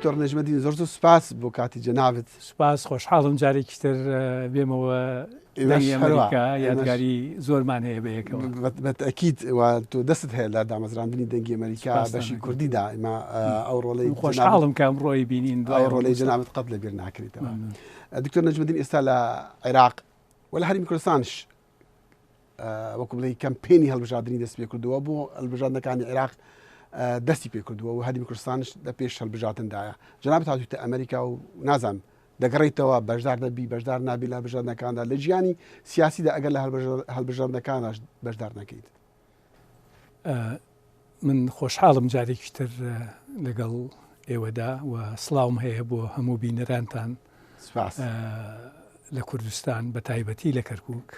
دکتۆر نەجمەدین زۆر سوپاس بۆ کاتی جەنابەت. سوپاس، خۆشحاڵم جارێکی تر بێمەوە دەنگی ئەمریکا یادگاری زۆرمان هەیە بەیەکەوە. بەتەکید تۆ دەست هەیە لە دامەزراندنی دەنگی ئەمریکا بەشی کوردیدا. ئێمە ئەو ڕۆڵەی خۆشحاڵم کە ئەمڕۆی بینین دوای ڕۆڵەی جەنابەت قەت لەبیر ناکرێتەوە. دکتۆر نەجمەدین ئێستا لە عێراق و لە هەرێمی کوردستانش وەکو بڵێ کەمپێنی هەڵبژاردننی دەست پێ کردووە بۆ هەڵبژاردنەکانی عێراق دەستی پێ کردووە و هەرێمی کوردستانش لە پێش هەڵبژاردنندایە. جەنابەت هاتوویتە ئەمریکا و نازانم دەگەڕێیتەوە بەشدار دەبی بەشدار نابی لە هەڵبژاردنەکاندا لە ژیانی سیاسیدا ئەگەر لە هەڵبژاردنەکانش بەشدار نەکەیت. من خۆشحاڵم جارێکی تر لەگەڵ ئێوەدا و سڵاوم هەیە بۆ هەموو بینەرانتان لە کوردستان بە تایبەتی لە کەرکووک.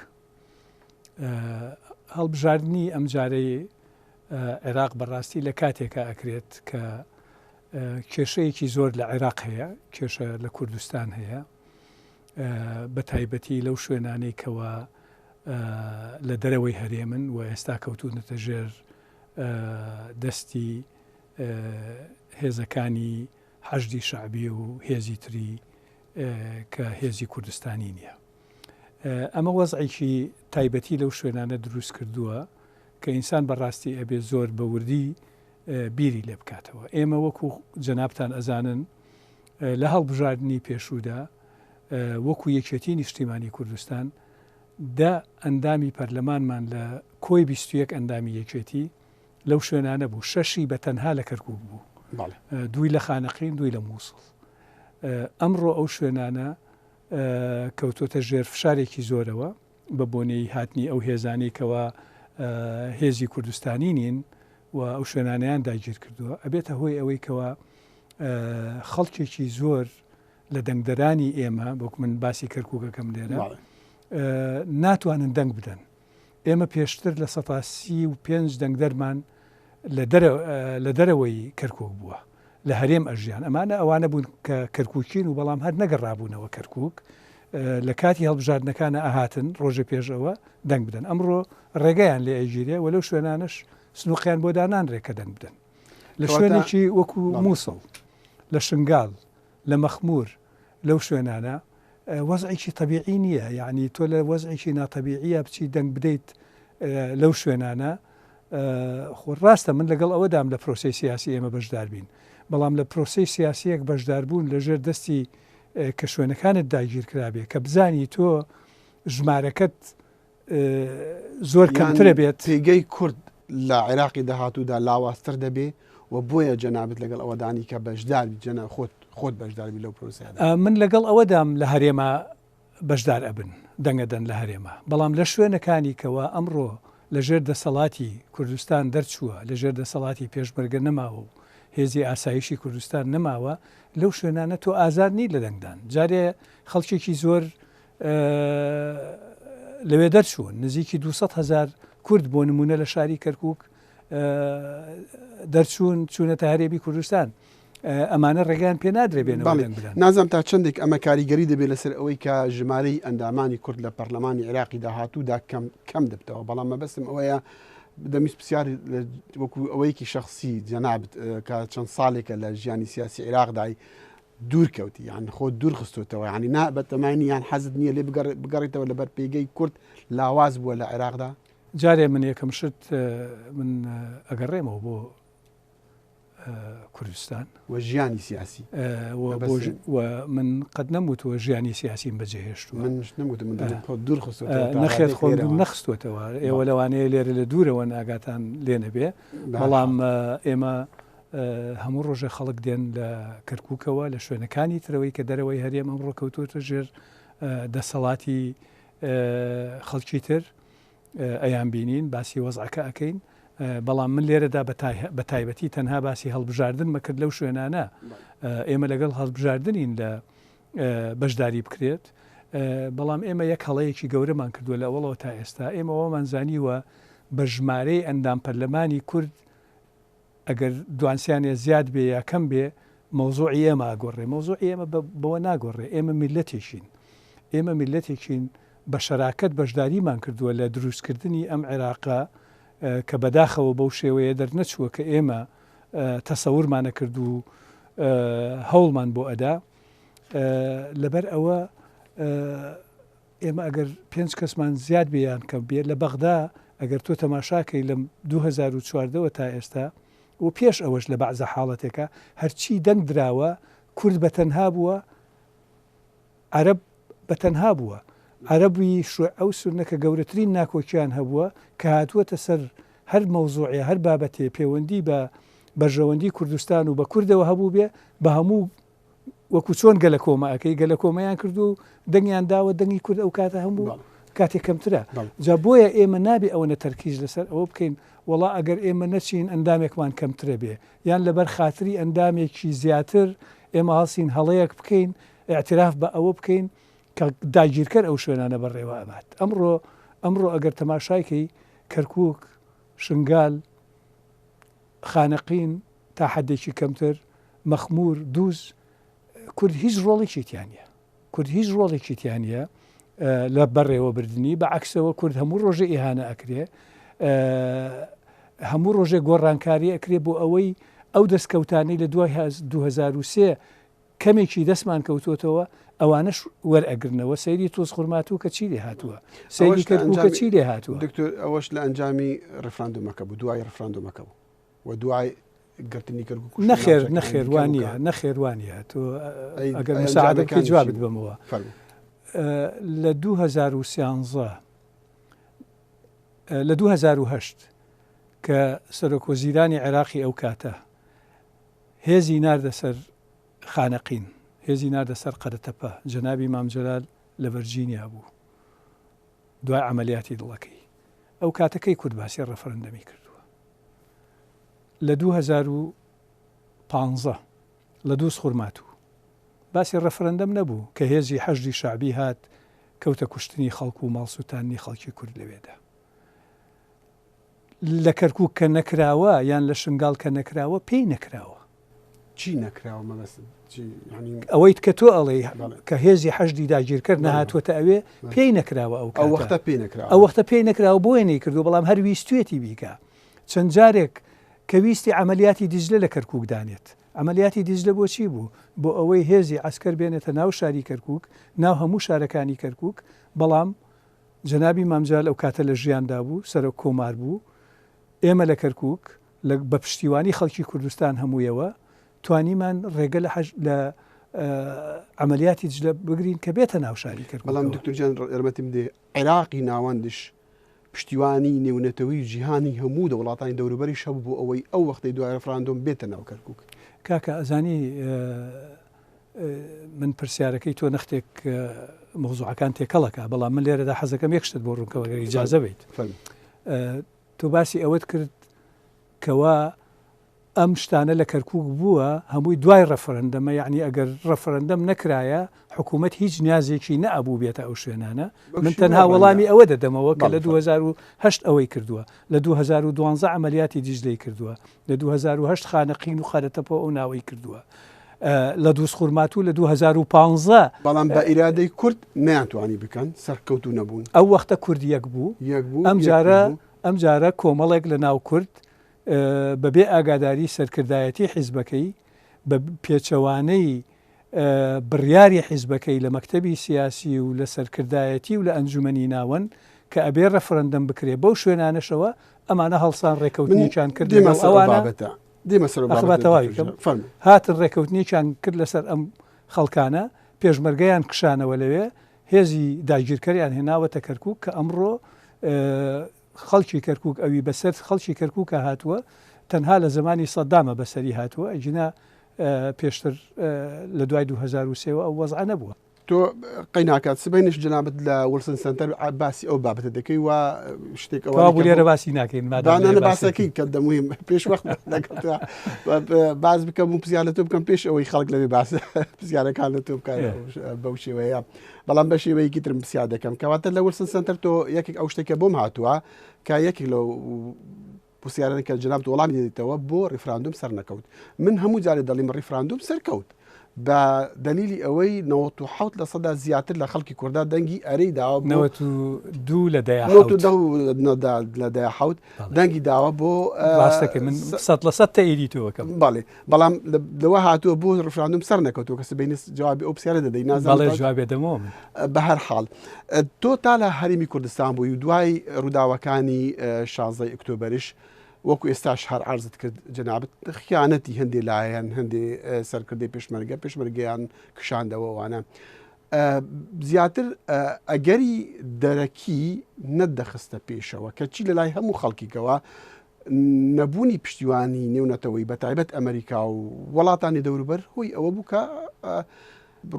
هەڵبژاردننی ئەم جارەی عێراق بەڕاستی لە کاتێکە ئەکرێت کە کێشەیەکی زۆر لە عێراق هەیە، کێشە لە کوردستان هەیە، بە تایبەتی لەو شوێنانەی کەوە لە دەرەوەی هەرێمن و ئێستا کەوتونەتە ژێر دەستی هێزەکانی حەشدی شەعبی و هێزی تری کە هێزی کوردستانی نییە. ئەمە وەزعێکی تایبەتی لەو شوێنانە دروست کردووە کە ئینسان بەڕاستی ئەبێ زۆر بە وردی بیری لێ بکاتەوە. ئێمە وەکو جەنابتان ئەزانن لە هەڵبژاردننی پێشوودا وەکو یەکێتی نیشتیمانی کوردستان دا ئەندامی پەرلەمانمان لە کۆی 21 ئەندامی یەکێتی لەو شوێنانە بوو، 6 بە تەنها لە کەرکووک بوو، 2 لە خانەقین، 2 لە مووسڵ. ئەمڕۆ ئەو شوێنانە کەوتۆتە ژێر فشارێکی زۆرەوە بە بۆنەی هاتنی ئەو هێزانی کەوە هێزی کوردستانی نین و ئەو شوێنانیان داگیر کردووە. ئەبێتە هۆی ئەوەی کەوە خەڵکێکی زۆر لە دەنگدەرانی ئێمە بۆک من باسی کەرکووکەکەم لێرە ناتوانن دەنگ بدەن. ئێمە پێشتر لە 135 دەنگدەرمان لە دەرەوەی کەرکووک بووە، لە هەرێم ئەژیان. ئەوانە بوون کە کەرکووکین و بەڵام هەر نەگەڕابوونەوە کەرکووک لە کاتی هەڵبژاردنەکانە ئاهاتن ڕۆژە پێشەوە دەنگ بدەن. ئەمڕۆ ڕێگەیان لێ ئەیگیرێ و لەو شوێنانش سنووقیان بۆ دانان ڕێکە دەنگ بدەن. لە شوێنێکی وەکو مووسڵ، لە شنگال، لە مەخمور، لەو شوێنانە وەزعێکی طبیعی نییە. یعنی تۆ لە وەزعێکی ناتەبیعیە بچی دەنگ بدەیت لەو شوێنانە. خۆ ڕاستە من لەگەڵ ئەوەدام لە پرۆسی سیاسی ئێمە بەشدار بین، بەڵام لە پرۆسی سیاسیەک بەشدار بوون لەژێر دەستی کە شوێنەکانت داگیر کرابێ کە بزانی تۆ ژمارەکەت زۆر کەمترە بێت. پێگەی کورد لە عێراقی داهاتوودا لاوااستر دەبێ و بۆیە جەنابەت لەگەڵ ئەوەدانی کە بەشداری خۆت بەشداربی لەو پرۆسیادا. من لەگەڵ ئەوەدام لە هەرێمە بەشدار ئەبن، دەنگەدەن لە هەرێمە، بەڵام لە شوێنەکانی کەوە ئەمڕۆ لەژێر دەسەڵاتی کوردستان دەرچووە، لەژێر دەسەڵاتی پێشمەرگە نەماوە و هێزی ئاسایشی کوردستان نەماوە، لەو شوێنانە تۆ ئازار نی لە دەنگدان. جارێ خەڵکێکی زۆر لەوێ دەرچوون، نزیکی 200,000 کورد بۆ نمونە لە شاری کەرکووک دەرچوون چوونەتە هەرێمی کوردستان. ئەمانە ڕێگەیان پێ نادرێبێنەوە دەنگ بدەن. نازانم تا چەندێک ئەمە کاریگەری دەبێت لەسەر ئەوەی کە ژمارەی ئەندامانی کورد لە پەرلەمانی عێراقی داهاتوودا کەم دەبتەوە، بەڵام مەبەستم ئەوەیە دەمیست پرسیار وەکو ئەوەیەکی شخصی جەنابەت کە چەند ساڵێکە لە ژیانی سیاسی عێراقدای دوور کەوتی، یان خۆ دوور خستوتەوە، ینی نا بەتەمانی یان حەزت نییە لێ بگەڕێتەوە لەبەر پێگەی کورد لاواز بووە لە عێراقدا. جارێ من یەکەم شت من ئەگەڕێمەوە بۆ کوردستان و ژیانی سیاسی و من قەت نەموتوە ژیانی سیاسیم بەجێهێشتووە. منش نەموتم من دوور خستوتەوە، نەخێت خۆم نەخستوتەوە. ئێوە لەوانەیە لێرە لە دوورەوە ناگاتان لێ نەبێ، بەڵام ئێمە هەموو ڕۆژە خەڵک دێن لە کەرکووکەوە لە شوێنەکانی ترەوەی کە دەرەوەی هەرێم ئەمڕۆ کەوتوتە ژێر دەسەڵاتی خەڵکی تر ئەیان بینین، باسی وەزعەکە ئەەکەین. بەڵام من لێرەدا بە تایبەتی تەنها باسی هەڵبژاردن مەکرد لەو شوێنانە. ئێمە لەگەڵ هەڵبژاردنین لە بەشداری بکرێت، بەڵام ئێمە یەک هەڵەیەکی گەورەمان کردووە لە ئەوڵەوە تا ئێستا. ئێمە ئەوەمان زانیوە بە ژمارەی ئەندام پەرلەمانی کورد ئەگەر دوانسیانێ زیاد بێ یا کەم بێ مەوزوعی ئێمە ئاگۆڕێ. مەوزوعی ئێمە بەوە ناگۆڕێ. ئێمە میلەتێکین، ئێمە میلەتێکین بە شەراکەت بەشداریمان کردووە لە دروستکردنی ئەم عێراقا کە بەداخەوە بەو شێوەیە دەرنەچووە کە ئێمە تەسەورمانە کرد و هەوڵمان بۆ ئەدا لەبەر ئەوە ئێمە ئەگەر 5 کەسمان زیاد بیان کەم بێت لە بەغدا ئەگەر تۆ تەماشاکەی لەم 2014 تا ئێستا و پێش ئەوەش لە بەعزە حاڵەتێکە هەرچی دەنگ دراوە کورد بەتەنها بووە عەرەب بەتەنها بووە عەرەبی ئەو سونەکە گەورەترین ناکۆکیان هەبووە کە هاتووەتە سەر هەر مەوزوعێ هەر بابەتێ پەیوەندی بە بەرژەوەندی کوردستان و بە کوردەوە هەبوو بێ بە هەموو وەکو چۆن گەلە کۆمەکەی گەلە کۆمەیان کرد و دەنگیان داوە دەنگی کورد ئەو کاتە هەموو کاتێک کەمترە جا بۆیە ئێمە نابێ ئەوەنە تەرکیز لەسەر ئەوە بکەین وەڵا ئەگەر ئێمە نەچین ئەندامێکمان کەمترە بێ یان لەبەر خاتری ئەندامێکی زیاتر ئێمە هەڵسین هەڵەیەک بکەین اعتراف بە ئەوە بکەین کە داگیرکەر ئەو شوێنانە بەڕێوە ئەبات ئەمڕۆ ئەگەر تەماشایکەی کەرکووک شنگال خانەقین تا حدێکی کەمتر مەخمور دووز کورد هیچ ڕۆڵێکی تیانە کورد هیچ ڕۆڵێکی تیانە لە بەڕێوە بردننی بە عکسەوە کورد هەموو ڕۆژێ ئیهانە ئەکرێ هەموو ڕۆژێک گۆڕانکاری ئەکرێ بۆ ئەوەی ئەو دەستکەوتانەی لە 2023 کەمێکی دەستمان کەوتوتەوە ئەوانش وەرئەگرنەوە سەیری تۆز خورماتوو کە چی لێ هاتووە سەیری کەرکووکە چی لێ هاتووە دکتۆر ئەوەش لە ئەنجامی ڕفراندۆمەکە بوو دوای ڕفراندۆمەکە بوو و دوای گرتنی کەرکووک نەخێوانە تۆ ئەگەر مساعدەکەی جوابت بمەوە لە 2013 لە 2008 کە سەرۆکوەزیرانی عێراقی ئەو کاتە هێزی ناردە سەر خانەقین هێزی ناردە سەر قەرەتەپە جەنابی مام جەلال لە ڤەرجینیا بوو دوای عەمەلیاتی دڵەکەی ئەو کاتەکەی کورد باسی ڕەفەرەندەمی کردووە لە 2015 لە دووس خورماتوو باسی ڕەفەرەندەم نەبوو کە هێزی حەشدی شعبی هات کەوتە کوشتنی خەڵک و ماڵسووتانی خەڵکی کورد لەوێدا لە کەرکووک کە نەکراوە یان لە شنگال کە نەکراوە پێی نەکراوە چی نەکراوە مەبەست ئەوەی کە تۆ ئەڵێ کە هێزی حەشدی داگیرکرد نەهاتوەتە ئەوێ پێی نەکراوە ئەو وەختە پێی نەکراوە بۆیە نەیکردو بەڵام هەر ویستوێتی بیکە چەند جارێک کە ویستی عملیاتی دیجلە لە کەرکووک دانێت عملیاتی دیجلە بۆچی بوو بۆ ئەوەی هێزی عسکەر بێنێتە ناو شاری کەرکووک ناو هەموو شارەکانی کەرکووک بەڵام جەنابی مامجال ئەو کاتە لە ژیاندا بوو سەرۆک کۆمار بوو ئێمە لە کەرکووک بە پشتیوانی خەڵکی کوردستان هەموویەوە توانیمان ڕێگە لە عملیاتی دیجلە بگرین کە بێتە ناو شاری کەرکووک بەڵام دکتۆر جان یارمەتیم بدێ عێراقی ناوەندش پشتیوانی نێونەتەوەی جیهانی هەموو دەوڵاتانی دەوروبەری شەو بوو ئەوەی ئەو وەختی دوای ڕەفراندۆم بێتە ناو کەرکووک کاکە ئەزانی من پرسیارەکەی تۆ نەختێک مۆزوعەکان تێکەڵەکە بەڵام من لێرەدا حەزەکەم یەک شتت بۆ ڕوونکەوەگەر ئیجازە بیت تۆ باسی ئەوەت کرد کەوا ئەم شتانە لە کەرکووک بووە هەمووی دوای ڕەفەرەندەمە یعنی ئەگەر ڕەفەرەندەم نەکرایە حکوومەت هیچ نیازێکی نەئەبوو بێتە ئەو شوێنانە من تەنها وەڵامی ئەوە دەدەمەوە کە لە 2008 ئەوەی کردووە لە 2012 عملیاتی دیجلەی کردووە لە 2008 خانەقین و خەرەتەپە ئەو ناوەی کردووە لە دووس خورماتوو لە 2015 بەڵام بە ئیرادەی کورد نەیانتوانی بکەن سەرکەوتو نەبوون ئەو وەختە کوردی یەک بوو ئەم جارە کۆمەڵێک لە ناو کورد بەبێ ئاگاداری سەرکردایەتی حیزبەکەی بە پێچەوانەی بڕیاری حیزبەکەی لە مەکتەبی سیاسی و لە سەرکردایەتی و لە ئەنجومەنی ناوەن کە ئەبێ ڕەفەرەندەم بکرێ بەو شوێنانەشەوە ئەمانە هەڵسان ڕێکەوتنییان کرد هاتن ڕێکەوتنییان کرد لەسەر ئەم خەڵکانە پێشمەرگەیان کشانەوە لەوێ هێزی داگیرکەریان هێناوەتە کەرکووک کە ئەمڕۆ خەڵکی کەرکووک ئەوی بەسەر خەڵکی کەرکووکە هاتووە تەنها لە زمانی سەدامە بەسەری هاتووە ئەجینا پێشتر لە دوای 2023 ئەو وەزع نەبووە تۆ قەیناکات سبەینش جنابەت لە وڵسن سنتەر باسی ئەو بابەتە دەکەی و شتێک ئەوە لێرە باسی ناکەین باسەکەی کە دەمویم پێش وەخت باز بکەم و پرسیار لە تۆ بکەم پێش ئەوەی خەڵک لەوێ پرسیارەکان لە تۆ بکات بەو شێوەیە بەڵام بە شێوەیەکی ترم پرسیار دەکەم کەواتە لە وڵسن سنتەر تۆ یەکێک ئەو شتێکە بۆم هاتووە کە یەکێک لەو پرسیارەکە جناب وەڵامی دێتەوە بۆ ڕیفراندوم سەر نەکەوت من هەموو جارێ دەڵیم ڕیفراندوم سەرکەوت بە دلیلی ئەوەی 97% زیاتر لە خەڵکی کووردا دەنگی ئەرەی داوە بۆ 92 لە دەیا دەنگی داوە بۆ ڕاستەکە من 100% تەئیدیتەوەکەم باڵێ بەڵام لەوە هاتووە بۆ ڕفراندوم سەر نەکەوتەوە کە سبەی جوابی ئەو پرسیارە دەدەی نازانێت جوابێ دەمەوە من بە هەر حاڵ تۆ تا لە هەرێمی کوردستان بووی و دوای ڕووداوەکانی 16 ئۆکتۆبەریش وەکو ئێستاش هەر عرضت کرد جەنابەت خیانەتی هەندێ لایەن هەندێ سەرکردەی پێشمەرگەیان کشاندەوەوانە زیاتر ئەگەری دەرەکی نەتدەخستە پێشەوە کەچی لە لای هەموو خەڵکیکەوە نەبوونی پشتیوانی نێونەتەوەی بە تایبەت ئەمریکا و وڵاتانی دەوروبەر هۆی ئەوە بوو کە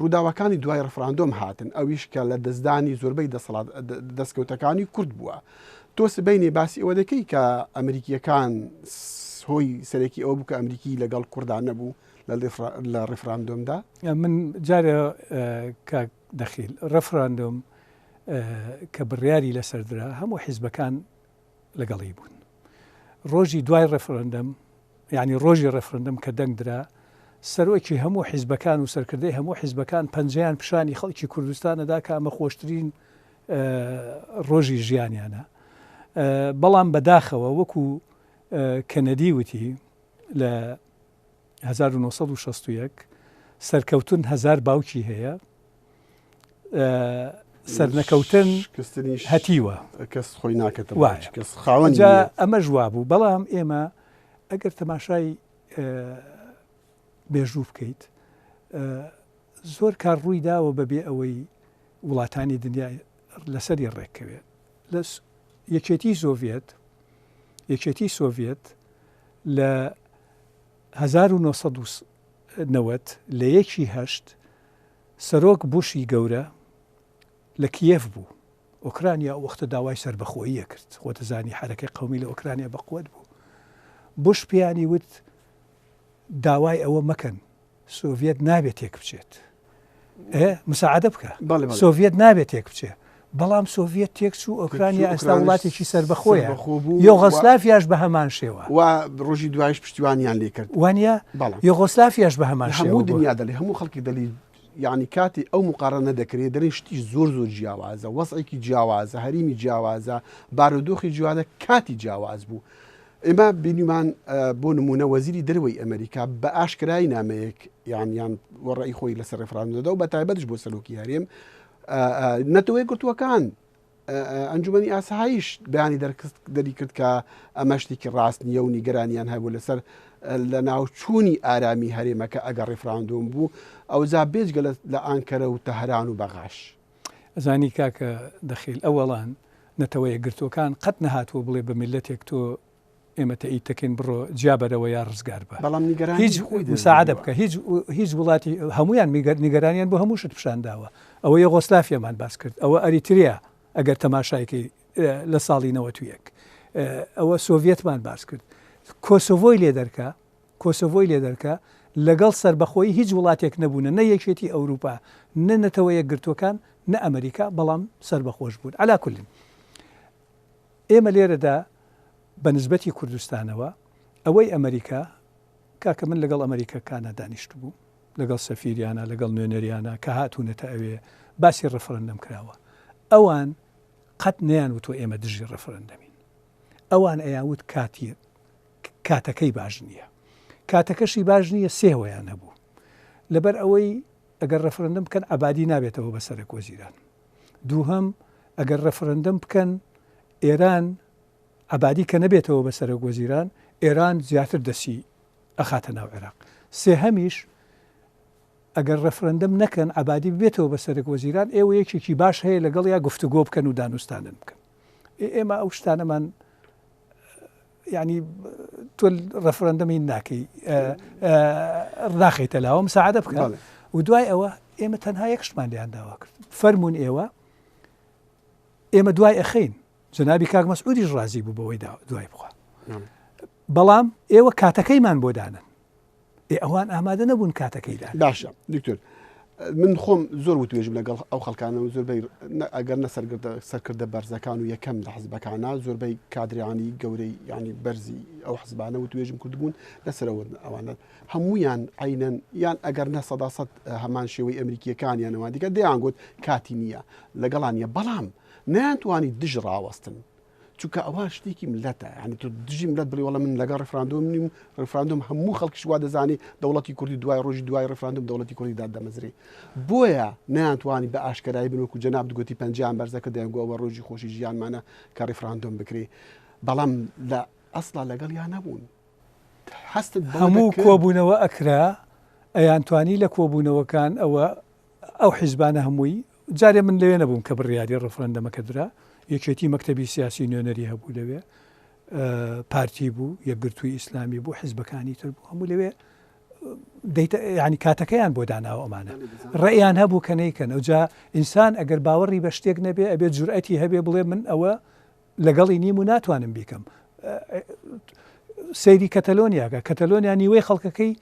ڕووداوەکانی دوای ڕفراندۆم هاتن ئەویش کە لە دەستدانی زۆربەی دەستکەوتەکانی کورد بووە تۆ سبەینێ باسی ئەوە دەکەی کە ئەمریکیەکان هۆی سەرەکی ئەوە بوو کە ئەمریکی لەگەڵ کوردان نەبوو لە ڕفراندۆمدا من جارە کاک دەخیل ڕفراندۆم کە بڕیاری لەسەردرا هەموو حیزبەکان لەگەڵی بوون ڕۆژی دوای ڕفراندەم یعنی ڕۆژی ڕفراندەم کە دەنگدرا سەرۆکی هەموو حیزبەکان و سەرکردەی هەموو حیزبەکان پەنجەیان پیشانی خەڵکی کوردستانەدا کە ئەمە خۆشترین ڕۆژی ژیانیانە بەڵام بەداخەوە وەکو کەنەدی وتی لە 1961 سەرکەوتن 1000 باوکی هەیە سەرنەکەوتن هەتیوە کەس خۆی ناکەێت ئەمە ژوا بوو بەڵام ئێمە ئەگەر تەماشای بێژوو بکەیت زۆر کار ڕووی داوە بەبێ ئەوەی وڵاتانی دنیا لەسەری ڕێککەوێت لە یەکێتی سۆڤێت لە 1990 لە 1/8 سەرۆک بوشی گەورە لە کیەف بوو ئۆکرانیا وەختە داوای سەربەخۆییە کرد خۆتەزانی حرەکەی قەومی لە ئۆکرانیا بەقوت بوو بوش پیانی وت داوای ئەوە مەکەن سۆڤێت نابێت تێک بچێت مساعدە بکە سۆڤێت نابێت تێک بچێت بەڵام سۆڤێت تێکچوو ئۆکرانیا ئێستا وڵاتێکی سەربەخۆیە یۆغۆسلافیاش بە هەمان شێوە و ڕۆژی دوایش پشتیوانیان لێ کرد وانە یۆغۆسلافیاش بە هەمان هەموو دنیا دەڵێ هەموو خەڵکی دەلی یعنی کاتی ئەو مقارنە دەکرێت دەرێن شتی زۆر جیاوازە وەسعێکی جیاوازە هەریمی جیاوازە بارودۆخی جیاوازە کاتی جیاواز بوو ئێمە بینیمان بۆ نمونە وەزیری دەروەی ئەمریکا بە ئاشکرای نامەیەک یان وەڕێی خۆی لەسەر ڕفراندەدا و بە تایبەتش بۆ سەلوکی هەرێم نەتەوەی گرتووەکان ئەنجومەنی ئاساییش بەیانی دەری کرد کە ئەمە شتێکی ڕاست نییە و نیگەرانیان هەبوو لەسەر لە ناوچوونی ئارامی هەرێمەکە ئەگەر ڕفراندۆم بوو ئەوزا بێجگە لە ئانکەرە و تەهران و بەغاش ئەزانی کاکە دەخیل ئەوەڵان نەتەوەیە گرتوەکان قەت نەهاتوە بڵێ بە میلەتێک تۆ ئێمە تەئیدەکەین بڕۆ جیابەرەوە یا ڕزگار بە بەڵام هیچ مساعدە بکە هیچ وڵاتی هەمویان نیگەرانیان بۆ هەموو شت پیشانداوە ئەوە یۆغۆسلافیەمان باس کرد ئەوە ئەریتریا ئەگەر تەماشایکی لە ساڵی 91 ئەوە سۆڤێتمان باس کرد کۆسۆڤۆی لێ دەرکە لەگەڵ سەربەخۆی هیچ وڵاتێک نەبوونە نە یەکێتی ئەوروپا نەتەوەیە گرتوەکان نە ئەمریکا بەڵام سەربەخۆش بوون عەلا کولین ئێمە لێرەدا بە نسبەتی کوردستانەوە ئەوەی ئەمریکا کاکە من لەگەڵ ئەمریکاکانە دانیشت بوو لەگەڵ سەفیریانە لەگەڵ نوێنەریانە کە هاتوونەتە ئەوێ باسی ڕفرەندەم کراوە ئەوان قەت نەیانوتوە ئێمە دژی ڕفرەندەمین ئەوان ئەیانوت کاتەکەی باش نییە کاتەکەشی باش نییە سێوەیان هەبوو لەبەر ئەوەی ئەگەر ڕفرەندەم بکەن ئەبادی نابێتەوە بە سەرک وەزیران دووهەم ئەگەر ڕفرەندەم بکەن ئێران ئەبادی کە نەبێتەوە بە سەرک وەزیران ئێران زیاتر دەسی ئەخاتە ناو عێراق سێهەمیش ئەگەر ڕفرەندەم نەکەن ئەبادی بێتەوە بە سەرک وەزیران ئێوە یەکێکی باش هەیە لەگەڵ یا گفتوگۆ بکەن و دانوستانن بکەن ئێمە ئەو شتانەمان یعنی تۆ ڕفرەندەمی ناکەی ڕاخیتە لاوە مساعدە بکە و دوای ئەوە ئێمە تەنها یەک شتمان لیان داوا کرد فەرمونون ئێمە دوای ئەخەین جەنابی کاک مەسعودیش ڕازی بوو بەوەی دوای بخوا بەڵام ئێوە کاتەکەیمان بۆ دانن ئەوان ئامادە نەبوون کاتەکەیدا باشە دکتۆر من خۆم زۆر وتوێژم لەگەڵ ئەو خەڵکانەوە زۆربەی ئەگەر نە سەرکردە بەرزەکان و یەکەم لە حزبەکانە زۆربەی کادریانی گەورەی ینی بەرزی ئەو حزبانە وتوێژم کردبوون لەسەرەوە ئەوانە هەمویان عینەن یان ئەگەر نە سەداسەد هەمان شێوەی ئەمریکیەکانیانەوە دیکە دەیانگوت کاتی نییە لەگەڵانیە بەڵام نەیانتوانی دژ ڕاوەستن چونکە ئەوە شتێکی ملەتە ینی تو دژی ملەت بڵێ وەڵام من لەگەڵ ڕفراندۆم نیم ڕفراندۆم هەموو خەڵکیش وا دەزانی دەوڵەتی کوردی دوای ڕۆژی دوای ڕفراندۆم دەوڵەتی کوردی دادەمەزرێ بۆیە نەیانتوانی بە ئاشکرایی بنوکو جەناب دگوتی پەنجیان بەرزەکە دەیانگو ئەوە ڕۆژی خۆشی ژیانمانە کە ڕفراندۆم بکرێ بەڵام لە ئەسڵا لەگەڵ یان نەبوون هەستت هەموو کۆبوونەوە ئەکرا ئەیانتوانی لە کۆبوونەوەکان ئەو حیزبانە هەمووی جارێ من لەوێ نەبووم کە بڕیاری ڕفراندەمەکە درا یەکێتی مەکتەبی سیاسی نوێنەری هەبوو لەوێ پارتی بوو یەکگرتووی ئیسلامی بوو حیزبەکانی تر بوو هەموو لەوێ ینی کاتەکەیان بۆ داناوە ئەمانە ڕێیان هەبوو کە نەیکەن ئەوجا ئینسان ئەگەر باوەڕی بە شتێک نەبێ ئەبێت جورئەتی هەبێ بڵێ من ئەوە لەگەڵی نیم و ناتوانم بیکەم سەیری کەتەلۆنیا نیوەی خەڵکەکەی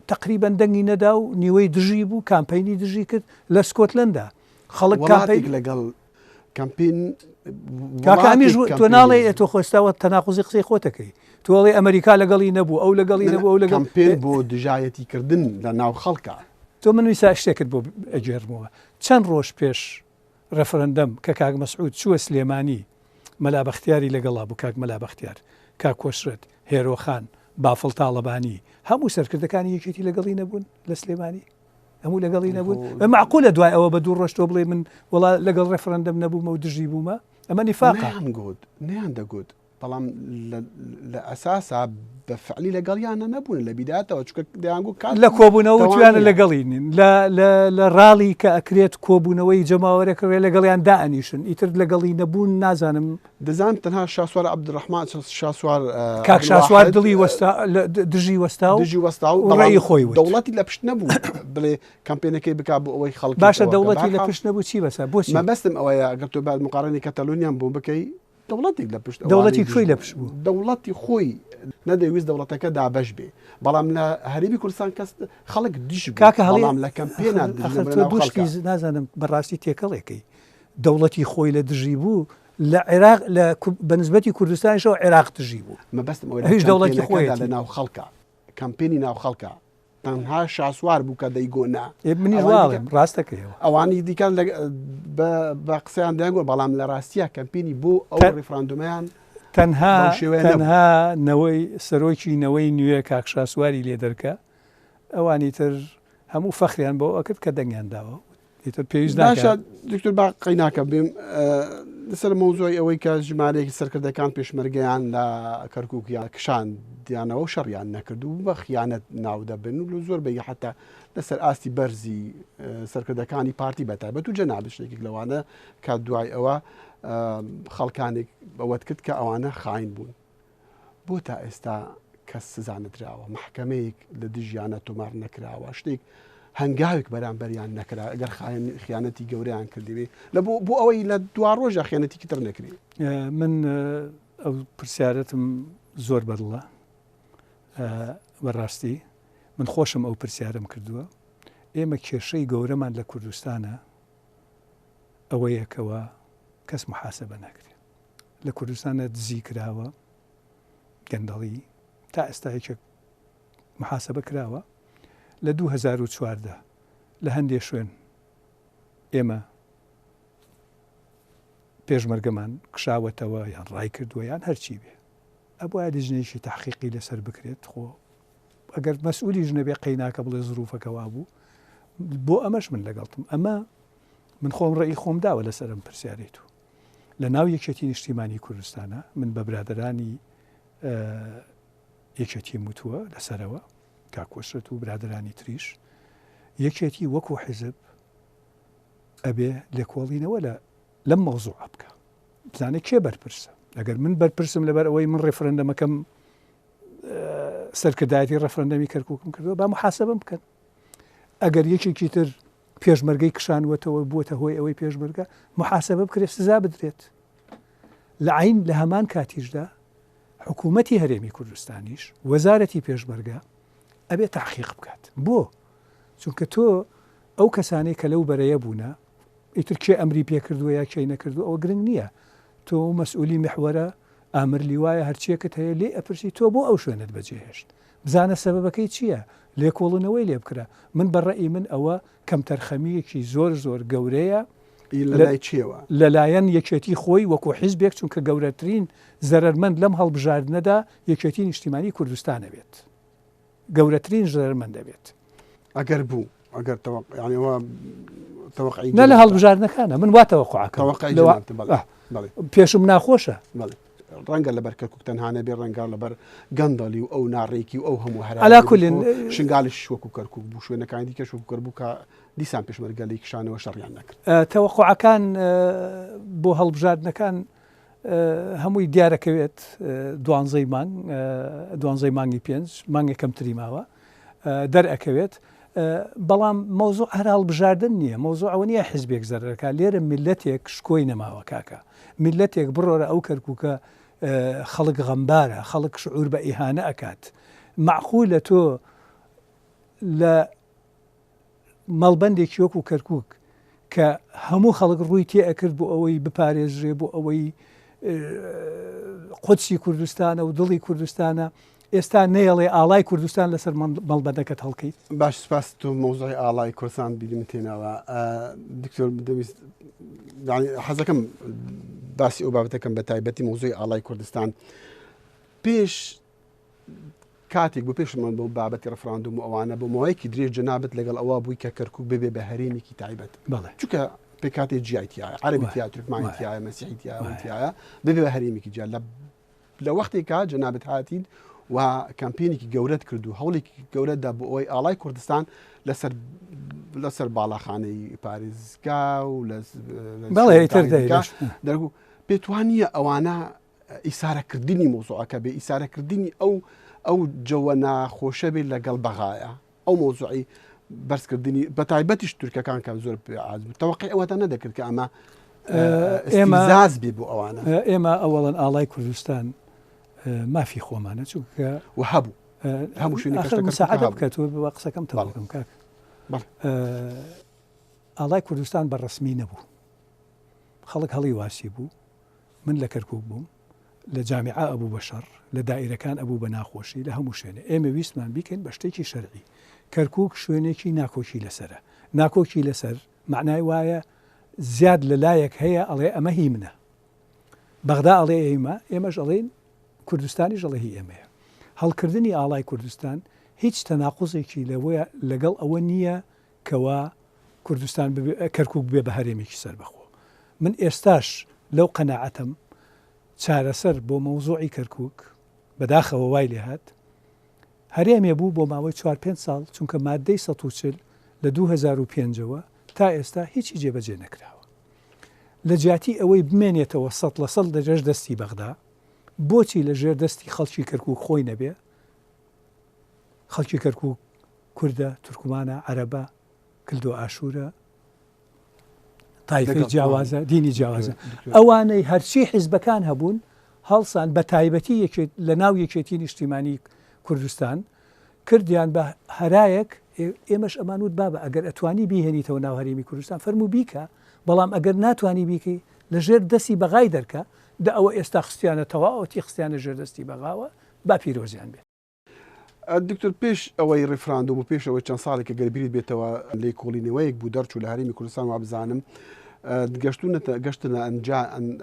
تقریبان دەنگی نەدا و نیوەی دژی بوو کامپینی دژی کرد لە سکۆتلندا خەڵک کامپین لەگەڵ کامپین کاکامیش تۆ ناڵێ تۆ خۆستاوە تەناقوزی قسەی خۆتەکەی تۆڵێ ئەمریکا لەگەڵی نەبوو ئەو لەگەڵی نەبوو ئەو لەگەڵ کامپین بۆ دژایەتی کردن لە ناو خەڵکە تۆ من ویسا شتێکت بۆ ئەجێرمەوە چەند ڕۆژ پێش ڕەفرەندەم کە کاک مەسعود چووە سلێمانی مەلا بەختیاری لەگەڵا بوو کاک مەلا بەختیار کاک کۆشرت هێرۆخان بافڵ تاڵەبانی هەموو سەرکردەکانی یەکێتی لەگەڵی نەبوون لە سلێمانی هەموو لەگەڵی نەبوون معقولە دوای ئەوە بە دوو ڕۆژ تۆ بڵێ من وڵا لەگەڵ ڕێفرەندەم نەبوومە و دژی بوومە ئەمە نیفاقە نەیان دەگوت بەڵام لە ئەساسا بە فعلی لەگەڵیانە نەبوون لە بیداتەوە چکە دەیانگو کات لە کۆبوونەوە توانە لەگەڵی نین لە ڕاڵی کە ئەکرێت کۆبوونەوەی جەماوەرەکەوێ لەگەڵیان دائنیشن ئیتر لەگەڵی نەبوون نازانم دەزانم تەنها شاسوار عەبدوڕەحمان شاسوار کاک شاسوار دڵی وەستا دژی وەستا و ڕێی خۆی دەوڵەتی لە پشت نەبوو بڵێ کامپێنەکەی بک بۆ ئەوەی خەڵک باشە دەوڵەتی لە پشت نەبوو چی بەسە بۆچی مەبەستم ئەوەیە ئەگەر تۆ بعد مقارنەی کەتەلۆنیان بوو بکەی دەوڵەتی لە پشت دەوڵەتی خۆی لە پشت بوو دەوڵەتی خۆی نەدەویست دەوڵەتەکە دابەش بێ بەڵام لە هەرێمی کوردستان کەس خەڵک دیش کاکە بەڵام لە کەمپێنە نازانم بەڕاستی تێکەڵێکی دەوڵەتی خۆی لە دژی بوو لە عێراق لە بەنسبەتی کوردستانیشەوە عێراق دژی بوو مەبەستم هیچ دەوڵەتی خۆی لە ناو خەڵکە کەمپێنی ناو خەڵکە تەنها شاسوار بوو کە دەیگۆنا منیش واڵێم ڕاستەکەیەوە ئەوانی دیکە بە قسەیان دەیانگۆ بەڵام لە ڕاستیە کەمپێنی بۆ ئەو ڕێفراندۆمەیان تەنها نەوەی سەرۆکی نەوەی نوێ کاک شاسواری لێ دەرکە ئەوانی تر هەموو فەخریان بۆ ئەکرد کە دەنگیان داوە ئیتر پێویست ناکە دکتۆر باقی ناکە بێم لەسەر مۆزۆی ئەوەی کە ژمارەیەکی سەرکردەکان پێشمەرگەیان لە کەرکووکیان کشان دیانەوە و شەڕیان نەکرد و بە خیانەت ناودەبن و زۆر بەی حتا لەسەر ئاستی بەرزی سەرکردەکانی پارتی بەتایبەت و جەناب شتێکی لەوانە کات دوای ئەوە خەڵکانێک بەوەت کرد کە ئەوانە خاین بوون بۆ تا ئێستا کەس سزانەدراوە محکەمەیەک لە دژیانە تۆمار نەکراوە شتێک هەنگاوێک بەرامبەریان نەکرا ئەگەر خیانەتی گەورەیان کردوێ لە بۆ ئەوەی لە دوا ڕۆژە خیانەتێکی تر نەکرێ من ئەو پرسیارەتم زۆر بەدڵە بەڕاستی من خۆشم ئەو پرسیارم کردووە ئێمە کێشەی گەورەمان لە کوردستانە ئەوەیەکەوە کەس محاسبە ناکرێت لە کوردستانە دزی کراوە گەندەڵی تا ئێستا هیچ محاسبە کراوە لە 2014 لە هەندێک شوێن ئێمە پێشمەرگەمان کشاوەتەوە یان ڕای کردووە یان هەرچی بێ ئەبووە دژنێکی تحقیقی لەسەر بکرێت خۆ ئەگەر مەسئولی ژنەبێ قەیناکە بڵێ زروفەکەوا بوو بۆ ئەمەش من لەگەڵتم ئەمە من خۆم ڕێی خۆم داوە لەسەر ئەم پرسیارێت و لە ناو یەکێتی نیشتیمانی کوردستانە من بە برادرانی یەکێتی وتووە لەسەرەوە کاکۆشت و برادرانی تریش یەکێتی وەکو حیزب ئەبێ لێکۆڵینەوە لەم مەوزوع بکە بزانێت کێ بەرپرسە ئەگەر من بەرپرسم لەبەر ئەوەی من ڕێفرەندەمەکەم سەرکردایەتی ڕەفرەندەمی کەرکووکم کردووە با محاسبەم بکەن ئەگەر یەکێکی تر پێشمەرگەی کشانوەتەوە بووەتە هۆی ئەوەی پێشمەرگە محاسبە بکرێت سزا بدرێت لە عین لە هەمان کاتیشدا حکوومەتی هەرێمی کوردستانیش وەزارەتی پێشمەرگە ئەبێ تحقیق بکات بۆ چونکە تۆ ئەو کەسانەی کە لەو بەرەیە بوونە ئیتر کێ ئەمری پێکردووە یا کێی نەکردو ئەوە گرنگ نییە تۆ مەسئولی میحوەرە ئامرلی وایە هەرچیەکەت هەیە لێ ئەپرسی تۆ بۆ ئەو شوێنت بەجێهێشت بزانە سەبەبەکەی چییە لێکۆڵنەوەی لێ بکرا من بەڕێی من ئەوە کەم تەرخەمیەکی زۆر گەورەیە لەلایەن یەکێتی خۆی وەکو حیزبێک چونکە گەورەترین زەرمەند لەم هەڵبژاردنەدا یەکێتی نیشتیمانی کوردستانە بێت گەورەترین زەرمەند دەبێت ئەگەر بوو ئەگەر نە لە هەڵبژاردنەکانە من واتەوە پێشم ناخۆشە ڕەنگە لەبەر کەرکوک تەنهانە بێ ڕەنگار لەبەر گەندەڵی و ئەو ناڕێکی و ئەو هەموو هەراکولین شنگالیش شوەکو کەرکوک بوو شوێنەکانی دیکە شوکو کەربوو کە دیسان پێشمەرگەلی کشانەوە شەڕیان نەکرد تەوەقوعەکان بۆ هەڵبژاردنەکان هەمووی دیارەکەوێت دوانزەی مانگی 5 مانگی کەمتری ماوە دەرئەکەوێت بەڵام مەوزوع هەر هەڵبژاردن نییە مەوزوع ئەوە نییە حیزبێک زەرەکە لێرە میلەتێک شکۆی نەماوە کاکە میلەتێک بڕۆرە ئەو کەرکووکە خەڵک غەمبارە خەڵک شعور بە ئیهانە ئەکات معقولە تۆ لە مەڵبەندێکی وەکو کەرکووک کە هەموو خەڵک ڕووی تێ ئەکرد بۆ ئەوەی بپارێزرێ بۆ ئەوەی قودسی کوردستانە و دڵی کوردستانە ئێستا نەیەڵێ ئاڵای کوردستان لەسەر مەڵبەندەکەت هەڵکەیت باش سپاس تۆ مەوزوعی ئاڵای کوردستان بیرم تێناوە دکتۆر دەویست حەزەکەم باسی ئەو بابەتەکەم بە تایبەتی مەوزوعی ئاڵای کوردستان پێش کاتێک بۆ پێشمان بۆ بابەتی ڕەفراندوم و ئەوانە بۆ ماوەیەکی درێژ جەنابەت لەگەڵ ئەوە بووی کە کەرکووک ببێ بە هەرێمێکی تایبەت چونکە پێ کاتێک جیایتیایە عەرەبیتیایە تورکمانیتیایە مەسیحیتیایە ببێ بە هەرێمێکی جیا لە وەختێکا جەنابەت هاتین و کامپێنێکی گەورەت کردو هەوڵێکی گەورەتدا بۆ ئەوەی ئاڵای کوردستان لەسەر باڵاخانەی پارێزگا و دەرگو پێتوانیە ئەوانە ئیسارەکردنی مۆزوعەکە بێ ئیسارەکردنی ئەو جەوە ناخۆشە بێت لەگەڵ بەغایە ئەو مۆزوعی بەرزکردنی بە تایبەتیش تورکەکان کە زۆر پێعاز بوو تەوەقع ئەوەتە نەدەکرد کە ئەمە ئێمەزاز بێ بۆ ئەوانە ئێمە ئەوەڵەن ئاڵای کوردستان مافی خۆمانە چونکە و هەبوو هەموو شوێنەکەسەعادە بکات بە قسەکەم تەواوکەم کاک ئاڵای کوردستان بە ڕسمی نەبوو خەڵک هەڵی واسی بوو من لە کەرکووک بووم لە جامیعە ئەبوو بە شەڕ لە دائیرەکان ئەبوو بە ناخۆشی لە هەموو شوێنە ئێمە ویستمان بیکەین بە شتێکی شەرعی کەرکووک شوێنێکی ناکۆکی لەسرە ناکۆکی لەسەر معنای وایە زیاد لە لایەک هەیە ئەڵێ ئەمە هی منە بەغدا ئەڵێ ئێمەش ئەڵێن کوردستانی ژەڵی ئێمەیە هەڵکردنی ئاڵای کوردستان هیچ تەناقوزێکی لەگەڵ ئەوە نییە کەوا کوردستان کەرکووک بێ بە هەرێمێکی سەربەخۆ من ئێستاش لەو قەناعەتم چارەسەر بۆ مەوزوعی کەرکووک بەداخەوە وای لێ هات هەرێمێ بوو بۆ ماوەی 4-5 ساڵ چونکە مادەی 140 لە 2005ەوە تا ئێستا هیچی جێبەجێ نەکراوە لە جیاتی ئەوەی بمێنێتەوە 100% لەژێر دەستی بەغدا بۆچی لە ژێر دەستی خەڵکی کەرکووک خۆی نەبێ خەڵکی کەرکووک کوردە تورکمانە عەرەبە کلدۆ ئاشورە تایفەی جیاوازە دینی جیاوازە ئەوانەی هەرچی حیزبەکان هەبوون هەڵسان بە تایبەتی لە ناو یەکێتی نیشتیمانی کوردستان کردیان بە هەرایەک ئێمەش ئەمانوت بابە ئەگەر ئەتوانی بیهێنیتەوە ناو هەرێمی کوردستان فەرموو بیکە بەڵام ئەگەر ناتوانی بیکەی لە ژێر دەستی بەغای دەرکە دا ئەوە ئێستا خستیانە تەواوەتی خستیانە ژێر دەستی بەغاوە با پیرۆزیان بێت دکتۆر پێش ئەوەی ڕێفراندوم و پێش ئەوەی چەند ساڵێک کە گەربیریت بێتەوە لێ کۆڵینەوەیەک بوو دەرچوو لە هەرێمی کوردستان وا بزانم گەشتە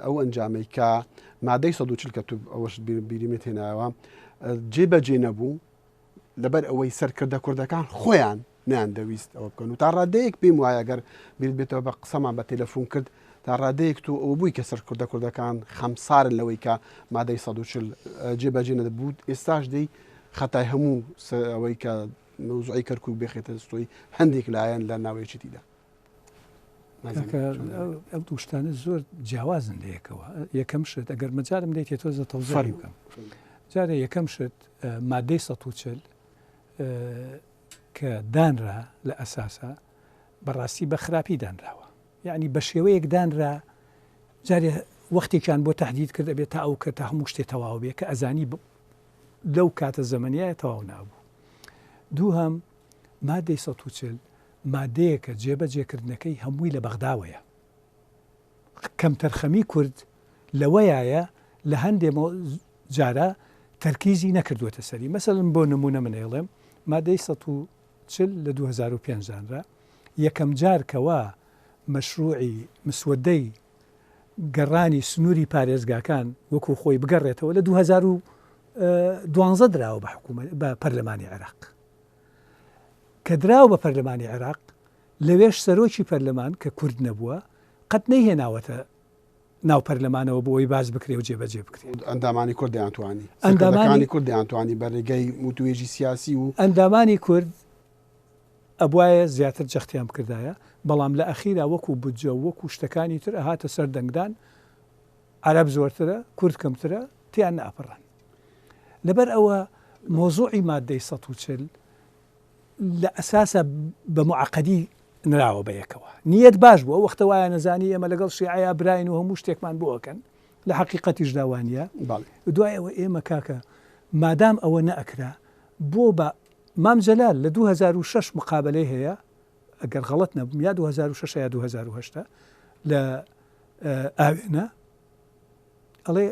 ئەو ئەنجامەی کە مادەی 140 کە تو ئەوەش بیریمێت هێناوە جێبەجێ نەبوو لەبەر ئەوەی سەرکردە کوردەکان خۆیان نیان دەویست ئەوە بکەن و تا ڕادەیەک پێم وایە گەر بیرت بێتەوە بە قسەمان بە تەلەفۆن کرد تا ڕادەیەک تو ئەوە بووی کە سەرکردە کوردەکان خەمسارن لەوەی کە مادەی 140 جێبەجێ نەدەبوو ئێستاش دەی خەتای هەموو ئەوەی کە مەوزوعی کەرکووک بێخێتە دەستۆی هەندێک لایەن لە ناوێچیتیدا ئەو دووشتانە زۆر جیاوازن لە یەکەوە یەکەم شت ئەگەر مەجارم دێت تۆزە تەوزەری بکەم جارە یەکەم شت مادەی 140 کە دانرا لە ئەساسا بەڕاستی بە خراپی دانراوە یعنی بە شێوەیەک دانرا جارێ وەختێکیان بۆ تهدید کرد ئەبێت تا ئەو کە تا هەموو شتێ تەواو بێ کە ئەزانی لەو کاتە زەمەنیایە تەواو نابوو دووهەم مادەی 140 مادەیە کە جێبەجێکردنەکەی هەمووی لە بەغداوەیە. کەم تەرخەمی کورد لەوەیە لە هەندێک جارە تەرکیزی نەکردوێتە سەری. مەسەڵەن بۆ نمونە منێڵێم مادەی 140 لە 2005 یەکەم جار کەوا مەشروعی مسودەی گەڕانی سنووری پارێزگاکان وەکو خۆی بگەڕێتەوە لە 2012 دراوە بە پەرلەمانی عێراق. کە دراوە بە پەرلەمانی عێراق لەوێش سەرۆکی پەرلەمان کە کورد نەبووە قەت نەیهێناوەتە ناو پەرلەمانەوە بۆی باز بکرێ و جێبەجێ بکرێت. ئەندامانی کورد دەیانتوانی ئەندامانی کورد دەیانتوانی بەڕێگەی وتوێژی سیاسی و ئەندامانی کورد ئەبواە زیاتر جەختیان بکردایە، بەڵام لە ئەخیرا وەکو بودجە وەکو شتەکانی تر ئەهاتە سەر دەنگدان عەرەب زۆرترە کورد کەمترە تیان ناپەڕان. لەبەر ئەوە مۆزوعی مادەی 140 لە ئەساسە بە معقەدی نراوە بە یەکەوە. نیەت باش بووە وەختە وایە نەزانی ئێمە لەگەڵ شیعەیە براین و هەموو شتێکمان بۆەکەن لە حەقیقەتیش داوانە. دوایەوە ئێمە کاکە مادام ئەوە نەئەکرا بۆ بە مام جەلال لە 2006 مقابلەی هەیە ئەگەر غەڵەت نەبم یا 2006 یا 2008 لە ئاوێنە ئەڵێ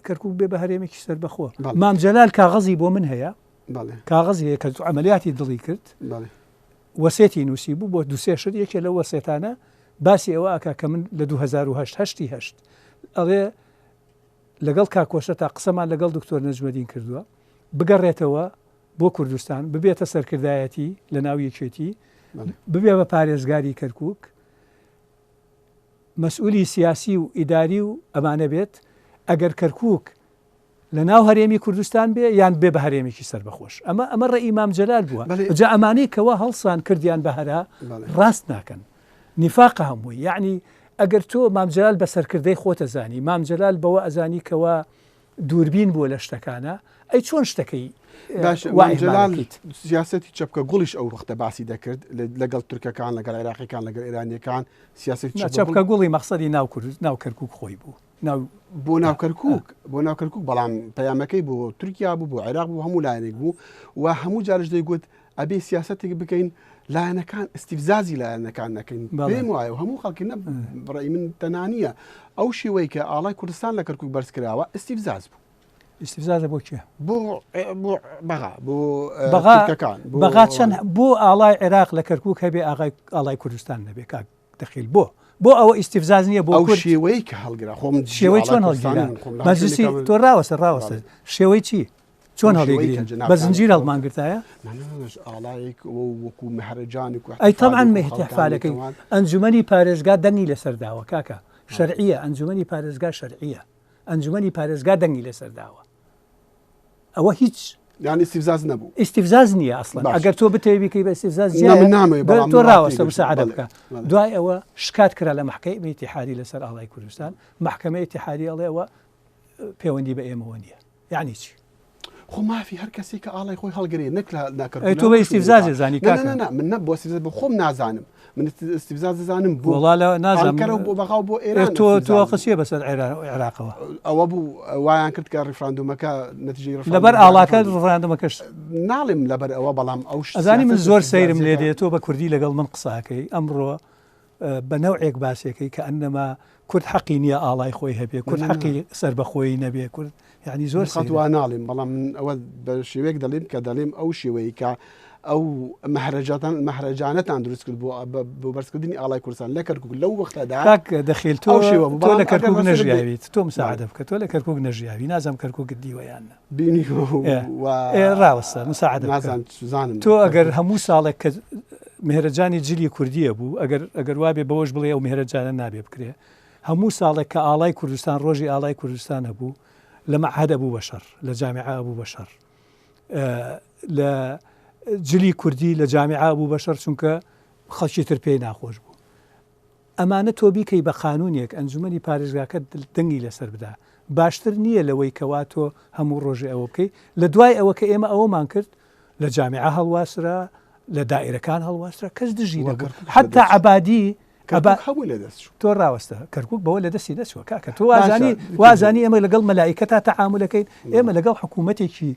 کەرکووک بێ بە هەرێمێکی سەر بەخۆ. مام جەلال کاغەزی بۆ من هەیە کاغەزی هەیە کە عملیاتی دڵی کرد وەسێتی نووسی بوو بۆ دوسێ شت یەکێ لە وەسێتانە باسی ئەوە ئاکا کە من لە 2008 ئەڵێ لەگەڵ کاکۆشە تا قسەمان لەگەڵ دکتۆر نەجمەدین کردووە بگەڕێتەوە بۆ کوردستان ببێتە سەرکردایەتی لە ناو یەکێتی ببێ بە پارێزگاری کەرکووک مەسئولی سیاسی و ئیداری و ئەمانە بێت ئەگەر کەرکووک لە ناو هەرێمی کوردستان بێ یان بێ بە هەرێمێکی سەربەخۆش. ئەمە ڕێی مام جەلال بووە. جا ئەمانەی کەوا هەڵسان کردیان بە هەرا ڕاست ناکەن نیفاقە هەمووی. یعنی ئەگەر تۆ مام جەلال بە سەرکردەی خۆتە زانی مام جەلال بەوە ئەزانی کەوا دووربین بووە لە شتەکانە ئەی چۆن شتەکەی سیاسەتی چەپکە گوڵیش ئەو وەختە باسی دەکرد لەگەڵ تورکەکان لەگەڵ عێراقیەکان لەگەڵ ئێرانیەکان سیاسەتی چەپکە گوڵی مەقسەدی ناو کەرکووک خۆی بوو بۆ ناو کەرکووک بەڵام پەیامەکەی بۆ تورکیا بوو بۆ عێراق بوو هەموو لایەنێک بوو و هەموو جارش دەیگوت ئەبێ سیاسەتێک بکەین لایەنەکان استیفزازی لایەنەکان نەکەین پێم وایە و هەموو خەڵکی بڕێی من تەنانیە ئەو شێوەی کە ئاڵای کوردستان لە کەرکووک بەرز کراوە استیفزاز بوو. استیفزازە بۆ چێ؟ بەغا چەند بۆ ئاڵای عێراق لە کەرکووک هەبێ ئاڵای کوردستان نەبێ کاک دەخیل بۆ ئەوە ئیسیفزاز نییە بۆ شێوەی کە هەڵگرا خۆم شێوەی چۆن هەڵگیرا مەجلیسی تۆ ڕاوەسەر شێوەی چی چۆن هەڵێگرین بە زنجیر هەڵمانگرتایە ئاڵایەک وەکو مەهرەجانێک ئەی تەبعاً مەهتەحفالەکەی ئەنجومەنی پارێزگا دەنگی لەسەرداوە کاکە شەرعیە ئەنجومەنی پارێزگا شەرعیە ئەنجومەنی پارێزگا دەنگی لەسەرداوە ئەوە هیچ یانی استیفزاز نەبوو استیفزاز نییە ئەسڵەن ئەگەر تۆ بتەوێ بیکەی بە استیفزاز تۆ ڕاوەستە مساعدە بکە. دوای ئەوە شکات کرا لە محکەمەی ئیتیحادی لەسەر ئاڵای کوردستان محکەمەی ئیتیحادی ئەڵێەوە پەیوەندی بە ئێمەوە نییە. یعنی چی؟ خۆ مافی هەر کەسێک کە ئاڵای خۆی هەڵگرێ نەک ناکرد تۆ بە استیفزازی زانی من نە بۆ استیفزاز بۆ خۆم نازانم من استیفزاز دەزانم بۆ وڵا نازانم بۆ بەغاو بۆ ئێران تۆ قسیە بەسەر عێراقەوە ئەوە بوو وایان کرد کە ڕیفراندومەکە نەتیجەی لەبەر ئاڵاکە ڕفراندومەکەش ناڵێم لەبەر ئەوە بەڵام ئەو ئەزانی من زۆر سەیرم لێ دێت تۆ بە کوردی لەگەڵ من قساکەی ئەمڕۆ بە نەوعێک باسێکەکەی کە ئەنەما کورد حەقی نییە ئاڵای خۆی هەبێ کورد حەقی سەربەخۆی نەبێ کورد یعنی زۆر خەتوان ناڵێم بەڵام من ئەوە بە شێوەیەک دەڵێم کە دەڵێم ئەو شێوەیە کە ئەو مەهرەجانەتان دروست کرد بۆ بەرزکردنی ئاڵای کوردستان لە کەرکووک لەو وەختەدا دەخیل تۆ لە کەرکووک نەژیاویت تۆ مساعدە بکە تۆ لە کەرکووک نەژیاوی نازانم کەرکووکت دیوەیانە بینی ڕاوەستە مساعدە نازانم تۆ ئەگەر هەموو ساڵێک کە مهرەجانی جلی کوردیە بوو ئەگەر وابێ بەوەش بڵێ ئەو مهرەجانە نابێ بکرێ هەموو ساڵێک کە ئاڵای کوردستان ڕۆژی ئاڵای کوردستان هەبوو لە مەعهەد ئەبوو بەشەر لە جامعە ئەبوو بەشەر لە جلی کوردی لە جامعە بوو بەشەر چونکە خەڵکی تر پێی ناخۆش بوو. ئەمانە تۆ بیکەی بە قانونێک ئەنجومەنی پارێزگاکە دەنگی لەسەر بدا باشتر نییە لەوەی کەوا تۆ هەموو ڕۆژێ ئەوە بکەی. لە دوای ئەوە کە ئێمە ئەوەمان کرد لە جامعە هەڵواسرا لە دائیرەکان هەڵواسرا کەس دژی نەبوو حتا عەبادی تۆ ڕاوەستە کەرکووک بەوە لە دەستی دەچوە کاکە تۆ وازانی ئێمە لەگەڵ مەلائیکەتا تەعاملەکەین ئێمە لەگەڵ حکوومەتێکی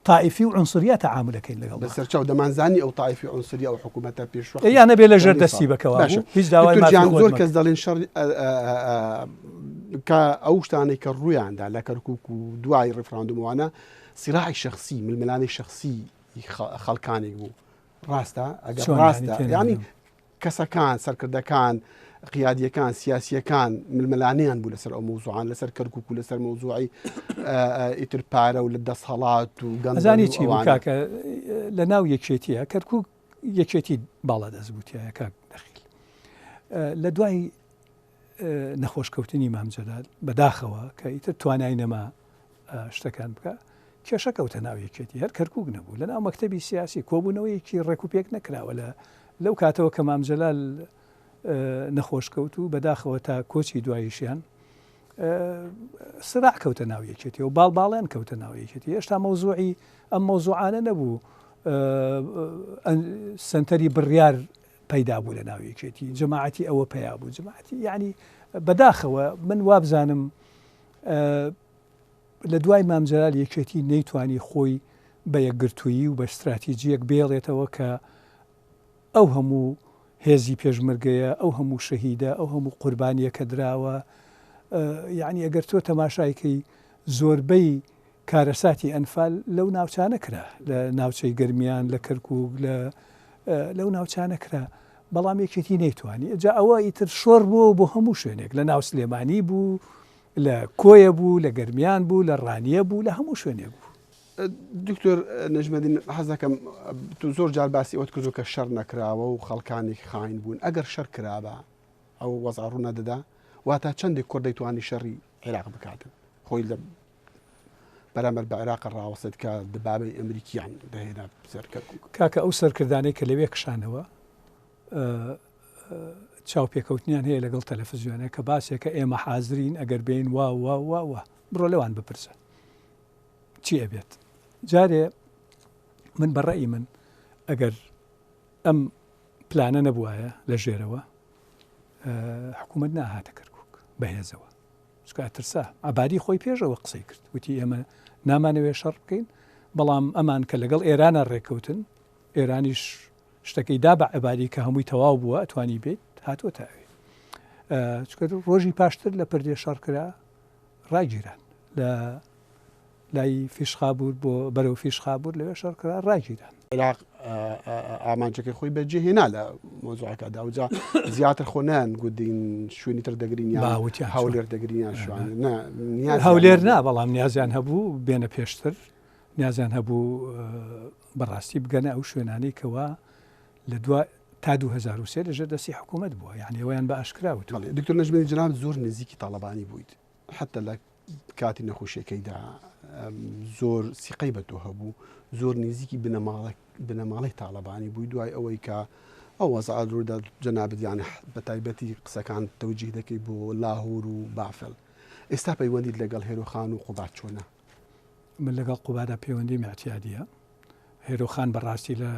تائفی و عنصریە تەعاملەکەین لەگەڵ بەسەرچاو دەمانزانی ئەو تایفی عنصری ئەو حکوومەتە پێشوە یانە بێ لە ژێر دەستی بکەوە هیچ داوای زۆر کەس دەڵێن شەڕ کە ئەو شتانەی کە ڕوویاندا لە کەرکووک و دوای ڕێفراندوموانە سیراعی شخصی ململانی شخصی خەڵکانێک بوو ڕاستە ئەگەر ڕاستە ینی کەسەکان سەرکردەکان قیادیەکان سیاسیەکان ململانیان بوو لەسەر ئەو مۆزوعان لەسەر کەرکووک و لەسەر مۆزوعی ئیتر پارە و لە دەسەڵات و گەنجانی چی کاکە لە ناو یەکێتیە کەرکووک یەکێتی باڵا دەست بووتیە کاک دەخیل لە دوای نەخۆشکەوتنی مام جەلال بەداخەوە کە ئیتر توانای نەما شتەکان بکە کێشە کەوتە ناو یەکێتی هەر کەرکووک نەبوو لە ناو مەکتەبی سیاسی کۆبوونەوەیەکی ڕێکوپێک نەکراوە لەو کاتەوە کە مام جەلال نەخۆشکەوت و بەداخەوە تا کۆچی دواییشیان سراع کەوتە ناو یەکێتی و باڵباڵیان کەوتە ناو یەکێتی هێشتا مەوزوعی ئەم مەوزوعانە نەبوو سنتەری بڕیار پەیدا بوو لە ناو یەکێتی جەماعەتی ئەوە پیا بوو جەماعەتی یعنی بەداخەوە من وابزانم لە دوای مام جەلال یەکێتی نەیتوانی خۆی بە یەکگرتوویی و بە استراتیجیەک بێڵێتەوە کە ئەو هەموو هێزی پێشمەرگەیە ئەو هەموو شەهیدە ئەو هەموو قوربانیە کە دراوە یعنی ئەگەر تۆ تەماشایکەی زۆربەی کارەساتی ئەنفال لەو ناوچانە کرا لە ناوچەی گەرمیان لە کەرکووک لەو ناوچانە کرا بەڵام یەکێتی نەیتوانی جا ئەوە ئیتر شۆڕ بووە بۆ هەموو شوێنێک لە ناو سلێمانی بوو لە کۆیە بوو لە گەرمیان بوو لە ڕانیە بوو لە هەموو شوێنێک بوو. دکتۆر نەجمەدین حەزەکەم تو زۆر جار باسی ئەوت کردو کە شەڕ نەکراوە و خەڵکانێک خاین بوون ئەگەر شەڕ کرابە ئەو وەزع ڕوو نەدەدا واتە چەندێک کوڕ دەیتوانی شەڕی عێراق بکاتن خۆی لە بەرامبەر بە عێراق ڕاوەسەد کە دبابەی ئەمریکیان دەهێنا سەر کەرکووک کاکە ئەو سەرکردانەی کە لەوێ کشانەوە چاوپێکەوتنیان هەیە لەگەڵ تەلەڤیزیۆنە کە باسێکە ئێمە حازرین ئەگەر بین وا بڕۆ لەوان بپرسە چی ئەبێت جارێ من بەڕێی من ئەگەر ئەم پلانە نەبووایە لە ژێرەوە حکوومەت ناهاتە کەرکووک بەهێزەوە چکە ترسا ئابادی خۆی پێشەوە قسەی کرد وتی ئێمە نامانەوێ شەڕ بکەین بەڵام ئەمان کە لەگەڵ ئێرانە ڕێکەوتن ئێرانیش شتەکەی دا بە عەبادی کە هەمووی تەواو بووە ئەتوانی بێت هاتووە تاوێ چکە ڕۆژی پاشتر لە پردێ شەڕکرا ڕایگیران لە لای فیشخابور بۆ بەرەو فیشخابور لەوێ شەڕکرا ڕایگیران عێراق ئامانجەکەی خۆی بەجێهێنا لە مۆزوعەکەدا وجا زیاتر خۆنیان گوتین شوێنی تر دەگرین هەولێر دەگرین هەولێر نا بەڵام نیازیان هەبوو بێنە پێشتر نیازیان هەبوو بەڕاستی بگەنە ئەو شوێنانەی کەوا لە دوای تا 2023 لەژێر دەستی حکوومەت بووە یعنی ئەویان بە ئاشکراوت دکتۆر نەجمەدین جەناب زۆر نزیکی تاڵەبانی بوویت حتى لە کاتی نەخۆشیەکەیدا زۆر سیقەی بە تۆ هەبوو زۆر نزیکی بنەماڵی تاڵەبانی بووی دوای ئەوەی کە ئەو وەزعات ڕوودا جەنابەت یعنی بە تایبەتی قسەکان تەوجیه دەکەی بۆ لاهور و بافڵ ئێستا پەیوەندیت لەگەڵ هێرۆخان و قوبات چۆنە؟ من لەگەڵ قوبادا پەیوەندی معتیادیە هێرۆخان بەڕاستی لە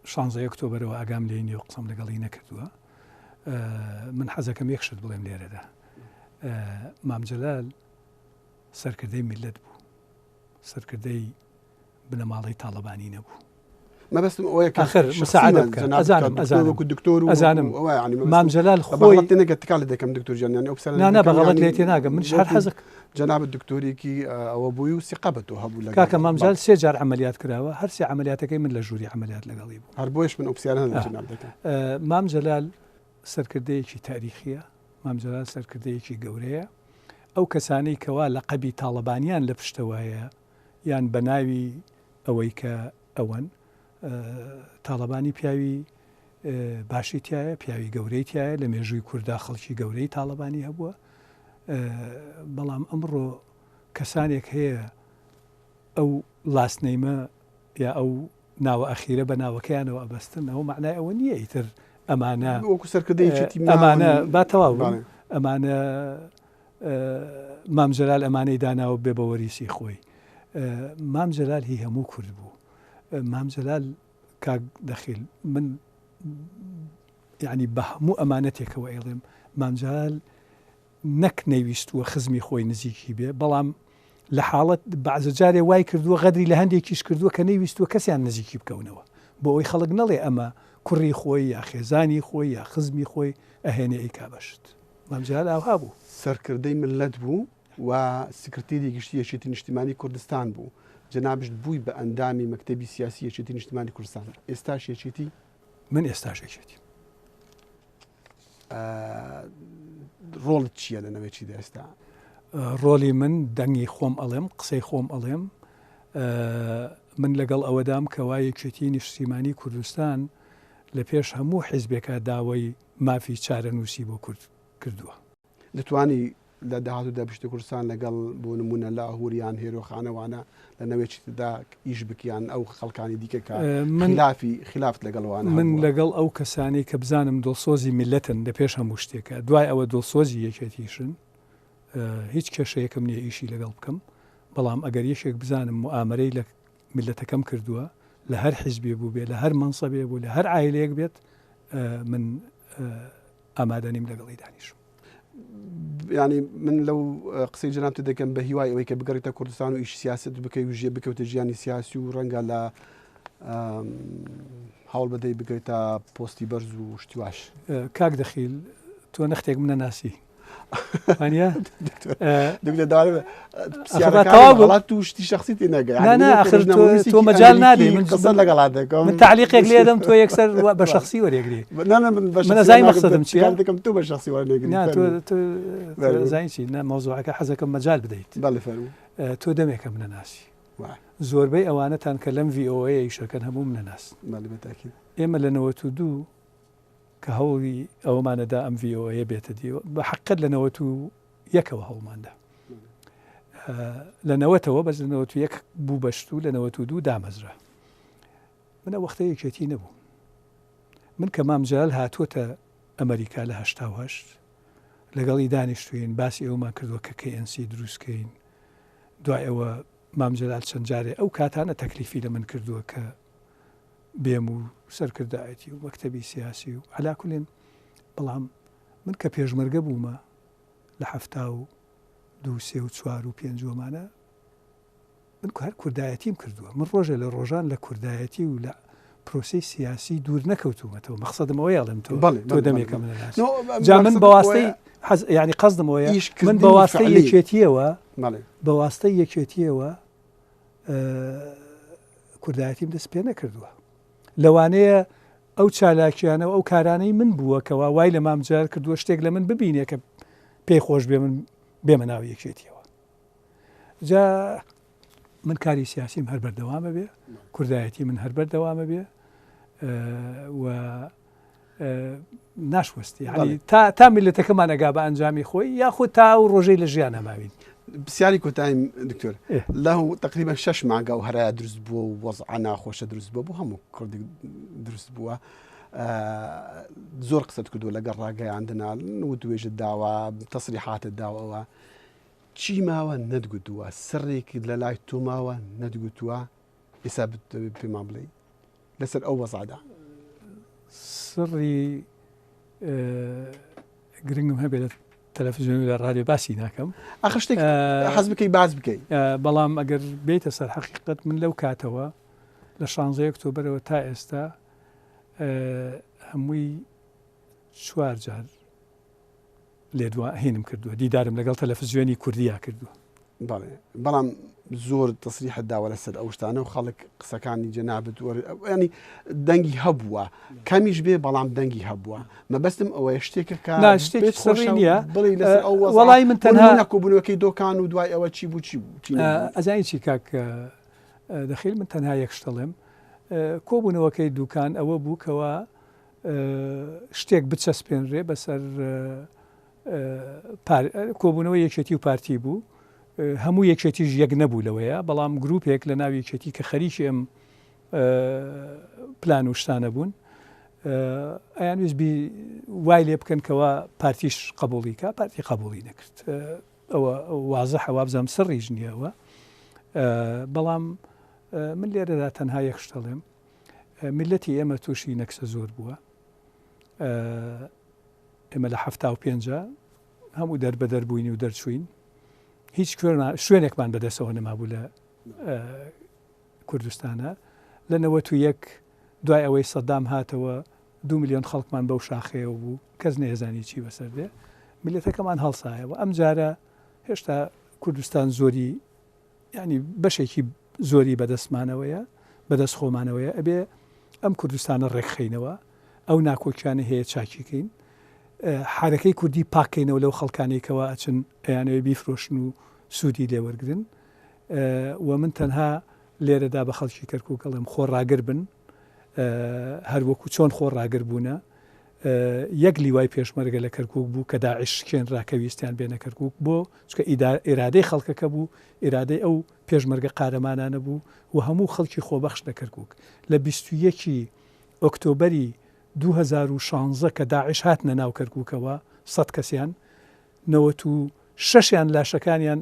16 ئۆکتۆبەرەوە ئاگام لێنی و قسەم لەگەڵی نەکردووە من حەزەکەم یەک شت بڵێم لێرەدا مام جەلال سەرکردەی میلەت بوو سەرکردەی بنەماڵی تاڵەبانی نەبوو مەبەستم ئەوەیە آخر مساعدە بکە ئەزانم مام جەلال خۆی نەگە تکال دەکەم دکتۆر جیان یعنی نا بەغەڵەت لێتی ناگەم منش هەر حەزک جەنابەت دکتۆرێکی ئەوە بووی و سیقە بە تۆ هەبوو لە کاکە مام جەلال 3 جار عملیات کراوە هەر 3 عملیاتەکەی من لە ژووری عملیات لەگەڵی بوو هەر بۆیش من ئۆپسیانە جەناب دەکەم مام جەلال سەرکردەیەکی تاریخیە مام جەلال سەرکردەیەکی گەورەیە ئەو کەسانەی کەوا لە قەبی تاڵەبانیان لە پشتەوەیە یان بە ناوی ئەوەی کە ئەوەن تاڵەبانی پیاوی باشی تایە پیاوی گەورەی تایە لە مێژووی کووردا خەڵکی گەورەی تاڵەبانی هەبووە بەڵام ئەمڕۆ کەسانێک هەیە ئەو لاستنەیمە یا ئەو ناوە ئەخیرە بە ناوەکەیانەوە ئەبەستن ئەوە معنای ئەوە نییە ئیتر ئەمانە ئەمانە با تەواو ئەمانە مام جەلال ئەمانەی داناوە بێ بە وەریسی خۆی مام جەلال هی هەموو کورد بوو مام جەلال کاک دەخیل من یعنی بە هەموو ئەمانەتێکەوە ئێڵێم مام جەلال نەک نەیویستووە خزمی خۆی نزیکی بێ بەڵام لە حاڵەت بەعزە جارێ وای کردووە غەدری لە هەندێکیش کردووە کە نەیویستووە کەسیان نزیکی بکەونەوە بۆ ئەوی خەڵک نەڵێ ئەمە کوڕی خۆی یا خێزانی خۆی یا خزمی خۆی ئەهێنێ ئەیکابەشت مامجار ئاوها بوو سەرکردەی ملت بوو و سکرتێری گشتی یەکێتی نیشتیمانی کوردستان بوو جەنابشت بووی بە ئەندامی مەکتەبی سیاسی یەکێتی نیشتیمانی کوردستان ئێستاش یەکێتی من ئێستاش یەکێتی ڕۆڵت چییە لەنەوەی ئێستا ڕۆلی من دەنگی خۆم ئەڵێم قسەی خۆم ئەڵێم من لەگەڵ ئەوەدام کەوا یەکێتی نیشتیمانی کوردستان لە پێش هەموو حیزبێکە داوای مافی چارەنووسی بۆ کورد کردووە دەتوانی لە داهاتوودا پشتی کوردستان لەگەڵ بۆ نمونە لە هوریان هێرۆخانەوانە لە نەوێتدا ئیش بکیان ئەو خەڵکانی دیکە خلافت لەگەڵوانە من لەگەڵ ئەو کەسانی کە بزانم دڵسۆزی میلەتن لە پێش هەموو شتێکە دوای ئەوە دڵسۆزی یەکێتیشن هیچ کێشەیەکم نییە ئیشی لەگەڵ بکەم بەڵام ئەگەر یەکێک بزانم معامەرەی لە میلەتەکەم کردووە لە هەر حیزبێ بوو بێ لە هەر مەنسەبێ بوو لە هەر عایلەیەک بێت من ئامادەنیم لەگەڵی دانیشم ینی من لەو قسەی جەنابتە دەکەم بە هیوای ئەوەی کە بگەڕێتە کوردستان و ئیش سیاست بکەی و ژێ بکەوتە ژیانی سیاسی و ڕەنگە لە هەوڵ بدەی بگەیتە پۆستی بەرز و شتیواش کاک دەخیل تۆ نەختێک منە ناسی تو شتی شخصی نەگە تۆ مەجال نادێ من قسە لەگەڵات دەکەم من تعلیقێک لێدەم تۆ یەکسەر بە شخصی وەرێگری من زای مەقصدم چیە دەکەم تو بە شخصی وەرێگری زای چی مەوزوعەکە حەزەکەم مەجال بدەیت تۆ دەمێکە منە ناسی زۆربەی ئەوانەتان کە لەم VOA ئیشەکەن هەموو منە ناس ئێمە لە 92 کە هەوڵی ئەومانەدا ئەم VOA بێتە دیوە بە حقت لە 91ەوە هەوڵماندا لە 90ەوە بەس لە 91 بوو بەشت و لە 92 دامەزرا منە وەختە یەکێتی نەبوو من کە مامجال هاتووەتە ئەمریکا لە 1970 لەگەڵی دانیشتوین باسی ئەومان کردووە کە KNC دروستکەین دوای ئەوە مامجلال چەند جارێ ئەو کاتانە تەکلیفی لە من کردووە کە بێم و سەرکردایەتی و مەکتەبی سیاسی و علاکولێن بەڵام من کە پێشمەرگە بوومە لە 1970 3 و 4 و 5مانە من هەر کوردایەتیم کردووە من ڕۆژە لە ڕۆژان لە کوردایەتی و لە پرۆسی سیاسی دوور نەکەوتومەتەوە مەقسەدمەوەی ئەڵێم تۆ دەمێکە منە جا من بەواستەی ینی قەزدمەوەیە من بەواستەی یەکێتیەوە بەواستەی یەکێتیەوە کوردایەتیم دەست پێ نەکردووە لەوانەیە ئەو چالاکیانەوە ئەو کارانەی من بووە کەوا وای لە مامجار کردووە شتێک لە من ببینێ کە پێی خۆش بێ من بێمە ناو یەکێتیەوە جا من کاری سیاسیم هەر بەردەوامە بێ کوردایەتی من هەر بەردەوامە بێ و ناشوەستی تا میلەتەکەمان ئەگا بە ئەنجامی خۆی یاخود تا و ڕۆژەی لە ژیان نەماوین بسیاری کۆتاییم دکتۆر لەو تقریبا 6 مانگا و هەرایە دروست بووە و وەزع ناخۆشە دروست بووە بۆ هەموو کوردی دروست بووە زۆر قسەت کردووە لەگەڵ ڕاگەیاندنال و دوێژت داوە تەسریحاتت داوەوە چی ماوە نەتگوتووە سڕێکی لە لای تۆ ماوە نەتگوتووە ئێستا پێمان بڵێ لەسەر ئەو وەزعدا سڕی گرنگم هەبێ لە تەلەڤیزیۆن لە ڕادیۆ باسی ناکەم ئەخ شتێک حەز بکەی باز بکەی بەڵام ئەگەر بێتە سەر حەقیقەت من لەو کاتەوە لە 16 ئۆکتۆبەرەوە تا ئێستا هەمووی 4 جار لێدوهێنم کردووە دیدارم لەگەڵ تەلەڤیزیۆنی کوردیا کردووە بەڵام زۆر تەسریحت داوە لەسەر ئەو شتانە و خەڵک قسەکانی جەنابەت ینی دەنگی هەبووە کەمیش بێ بەڵام دەنگی هەبووە مەبەستم ئەوەیە شتێکە شتێکی سڕی نییە وەڵی من تەنها کۆبوونەوەکەی دۆکان و دوای ئەوە چی بوو چی بوو ئەزانی چی کاک دەخیل من تەنها یەک شتەڵێم کۆبوونەوەکەی دوکان ئەوە بوو کەوە شتێک بچەسپێنرێ بەسەر کۆبوونەوە یەکێتی و پارتی بوو هەموو یەکێتیش یەک نەبوو لەوەیە بەڵام گروپێک لە ناو یەکێتی کە خەریکی ئەم پلان و شتانە بوون ئەیان ویسبی وای لێ بکەن کەەوە پارتیش قبوڵیکە پارتی قبوڵی نەکرد ئەوە وازە حەوا بزانام سڕیش نییەوە بەڵام من لێرەدا تەنها یەک شتەڵێم میلەتی ئێمە تووشی نەکسە زۆر بووە ئێمە لە 75 هەموو دەربەدەر بووین و دەرچوین هیچ شوێنێکمان بەدەستەوە نەمابوو لە کوردستانە لە 91 دوای ئەوەی سەدام هاتەوە 2 میلیۆن خەڵکمان بەو شاخەیەوە بوو کەس نێزانی چی بەسەر دێ میلەتەکەمان هەڵسایەوە ئەم جارە هێشتا کوردستان زۆری ینی بەشێکی زۆری بەدەستمانەوەیە بەدەست خۆمانەوەیە ئەبێ ئەم کوردستانە ڕێکخینەوە ئەو ناکۆکیانە هەیە چاکیکەین حرەکەی کوردی پاکەینەوە لەو خەڵکانێکەوە ئەچن ئەیانەوەی بیفرۆشن و سوودی لێوەرگن و من تەنها لێرەدا بە خەڵکی کەرکووک گەڵێم خۆڕاگر بن هەروەکو چۆن خۆڕاگر بوونە یەک لیوای پێشمەرگە لە کەرکووک بوو کە داعش شکێنرا کە ویستیان بێنە کەرکووک بۆ چکە ئیرادەی خەڵکەکە بوو ئیرادەی ئەو پێشمەرگە قارەمانانە بوو و هەموو خەڵکی خۆبەخش لە کەرکووک لە 21 ئۆکتۆبەری 2016 کە داعش هاتنە ناو کەرکووکەوە 100 کەسیان 96یان لاشەکانیان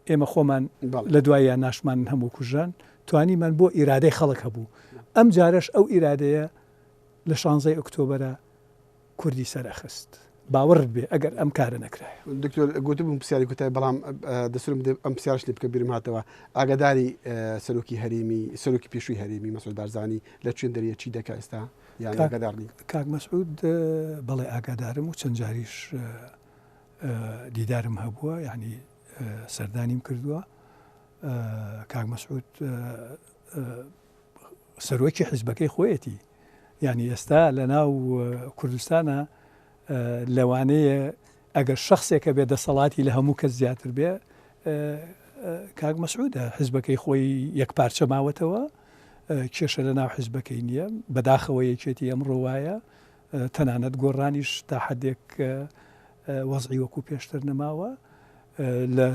ئێمە خۆمان لە دواییان ناشمان هەموو کوژان توانیمان بۆ ئیرادەی خەڵک هەبوو ئەم جارش ئەو ئیرادەیە لە 16 ئۆکتۆبەرە کوردی سەرەخست باوەڕت بێ ئەگەر ئەم کارە نەکرایە دکتۆر گوتبووم پرسیاری کوتای بەڵام دەسرم ئەم پرسیارش لێ بکە بیرم هاتەوە ئاگاداری سەرۆکی هەرێمی سەرۆکی پێشووی هەرێمی مەسعود بارزانی لە چێن دەریە چی دەکا ئێستا یان ئاگادارنی کاک مەسعود بەڵێ ئاگادارم و چەند جاریش دیدارم هەبووە یعنی سەردانیم کردووە کاک مەسعود سەرۆکی حیزبەکەی خۆیەتی یعنی ئێستا لە ناو کوردستانە لەوانەیە ئەگەر شخصێکە بێ دەسەڵاتی لە هەموو کەس زیاتر بێ کاک مەسعودە حیزبەکەی خۆی یەکپارچە ماوەتەوە کێشە لە ناو حیزبەکەی نییە بەداخەوە یەکێتی ئەمڕۆ وایە تەنانەت گۆڕانیش تا حدێک وەزعی وەکو پێشتر نەماوە لە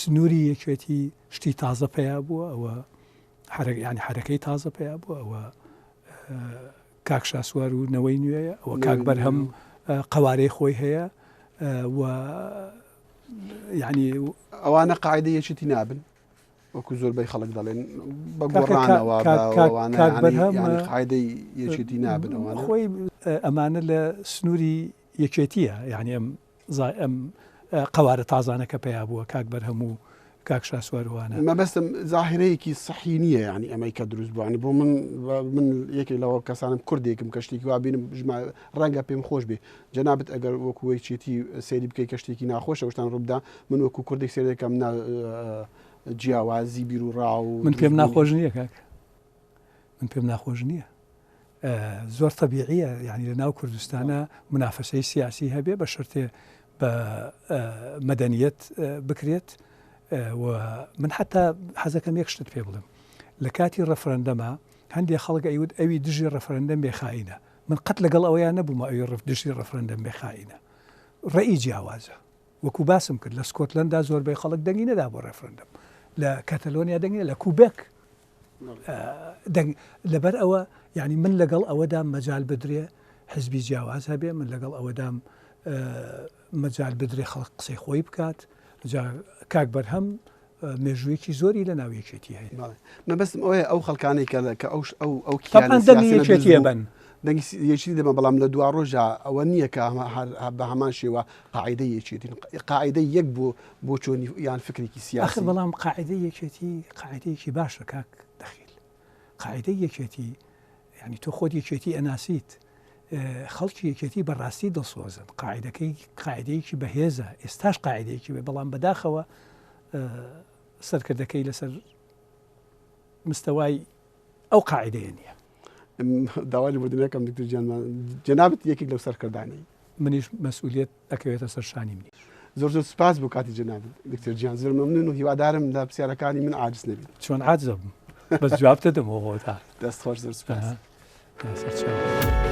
سنووری یەکێتی شتی تازە پێیا بووە ئەوە ینی حرەکەی تازە پێیا بووە ئەوە کاک شاسوار و نەوەی نوێیە ئەوە کاک بەرهەم قوارەی خۆی هەیە و ینی ئەوانە قاعدەی یەکێتی نابن وەکو زۆربەی خەڵک دەڵێن بە گۆڕانەوە قاعدەی یەکێتی نابن ئەوانە خۆی ئەمانە لە سنووری یەکێتیە یعنی ئەم قوارە تازانەکە پێیا بووە کاک بەرهەم و کاک شاسوارەوانە مەبەستم زاهرەیەکی صحی نییە ینی ئەمەی کە دروست بووانی بۆ من یەکێک لەوە کەسانم کوردێکم کە شتێکی وا بینم ڕەنگە پێم خۆش بێ جەنابەت ئەگەر وەکوی چێتی سەیری بکەی کە شتێکی ناخۆشە شتان ڕووبدا من وەکو کوردێک سێرەکەم جیاوازی بیر و ڕاو من پێم ناخۆش نییە کاک من پێم ناخۆش نییە زۆر تەبیعیە یعنی لە ناو کوردستانە منافەسەی سیاسی هەبێ بە شرتێ بە مەدەنیەت بکرێت و من حتا حەزەکەم یەک شتت پێ بڵم لە کاتی ڕەفرەندەمە هەندێک خەڵک ئەیود ئەوی دژی ڕەفرەندەم بێخائینە من قەت لەگەڵ ئەوەیان نەبوومە ئەوی دژی ڕەفرەندەم بێخائینە ڕێی جیاوازە وەکو باسم کرد لە سکۆتلەندا زۆربەی خەڵک دەنگی نەدا بۆ ڕەفرەندەم لە کەتەلۆنیا دەنگی لە کوبێک لەبەر ئەوە یعنی من لەگەڵ ئەوەدام مەجال بدرێ حزبی جیاواز هەبێ من لەگەڵ ئەوەدام مەجال بدرێ خەڵک قسەی خۆی بکات کاک بەرهەم مێژوویەکی زۆری لە ناویەکێتی هەیە مەبەستم ئەوەیە ئەو خەڵکانێک کە ئەو دەنگیەکێتیە بن دەنگی یەکێتی دەبە بەڵام لە دوا ڕۆژە ئەوە نییە کە بە هەمان شێوە قاعدەی یەکێتی قاعدەی یەک بۆ چۆنی یان فکرێکی سیاسی بەڵام قاعدەی یەکێتی قاعدەیەکی باشە کاک دەخیل قاعدەی یەکێتی یعنی تۆ خۆت یەکێتی ئەناسیت خەڵکی یەکێتی بەڕاستی دڵسۆزن قاعدەیەکی بەهێزە ئێستاش قاعدەیەکی بێ بەڵام بەداخەوە سەرکردەکەی لەسەر مستەوای ئەو قاعدەیە نییە داوای لەبوردنەکەم دکتۆر گیان جەنابەت یەکێک لەو سەرکردانی منیش مەسئولیت ئەکەوێتە سەر شانی منیش زۆر سوپاس بۆ کاتی جەنابەت دکتۆر گیان زۆر مەمنون و هیوادارم لە پرسیارەکانی من عاجز نەبێت چۆن عاجزم بەس جواب دەدەمەوە بۆ تا دەست خۆش زۆر سوپاس سەرچاوە